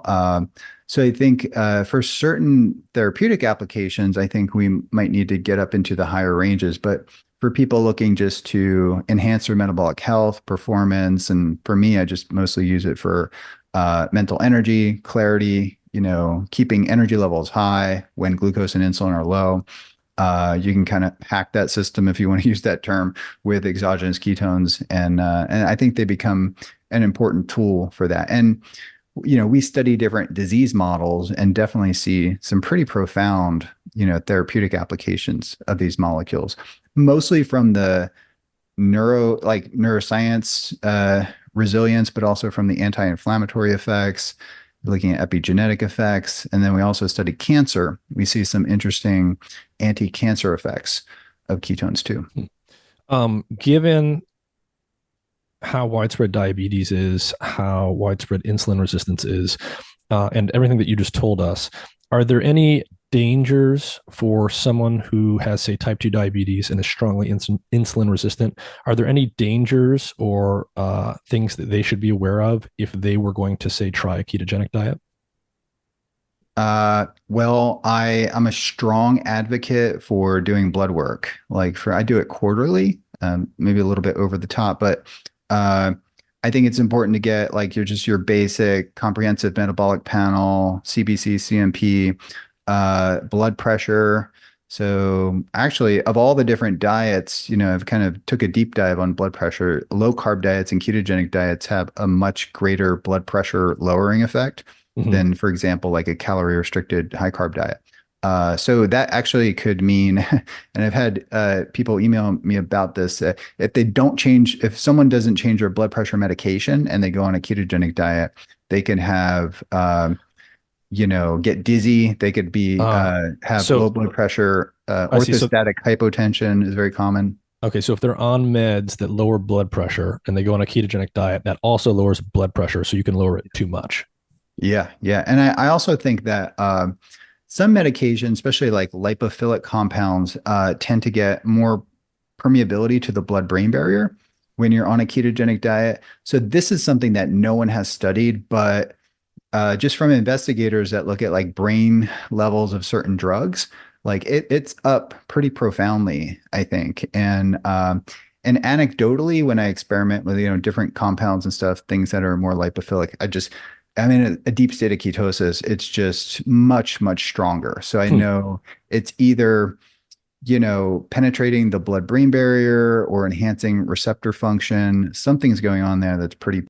Um, so I think for certain therapeutic applications, I think we might need to get up into the higher ranges. But for people looking just to enhance their metabolic health, performance, and for me, I just mostly use it for mental energy, clarity, keeping energy levels high when glucose and insulin are low. You can kind of hack that system if you want to use that term with exogenous ketones, and I think they become an important tool for that. And we study different disease models and definitely see some pretty profound, therapeutic applications of these molecules, mostly from the neuroscience resilience, but also from the anti-inflammatory effects, looking at epigenetic effects. And then we also study cancer. We see some interesting anti-cancer effects of ketones too. Given how widespread diabetes is, how widespread insulin resistance is, and everything that you just told us, are there any dangers for someone who has, say, type 2 diabetes and is strongly insulin resistant? Are there any dangers or things that they should be aware of if they were going to, say, try a ketogenic diet? Well, I'm a strong advocate for doing blood work. I do it quarterly, maybe a little bit over the top, but uh, I think it's important to get like your basic comprehensive metabolic panel, CBC, CMP, blood pressure. So actually, of all the different diets, I've kind of took a deep dive on blood pressure. Low carb diets and ketogenic diets have a much greater blood pressure lowering effect Mhm. than, for example, like a calorie restricted high carb diet. So that actually could mean, and I've had people email me about this. If someone doesn't change their blood pressure medication and they go on a ketogenic diet, they can have, get dizzy. They could be Uh, have low so blood pressure. I see. So Orthostatic hypotension is very common. okay, so if they're on meds that lower blood pressure and they go on a ketogenic diet, that also lowers blood pressure, so you can lower it too much. Yeah, yeah, and I also think that some medications, especially like lipophilic compounds, tend to get more permeability to the blood-brain barrier when you're on a ketogenic diet. So this is something that no one has studied, but just from investigators that look at like brain levels of certain drugs, like it's up pretty profoundly, I think. And anecdotally, when I experiment with different compounds and stuff, things that are more lipophilic, I'm in a deep state of ketosis. It's just much, much stronger. So I Hmm. know it's either penetrating the blood-brain barrier or enhancing receptor function. Something's going on there that's pretty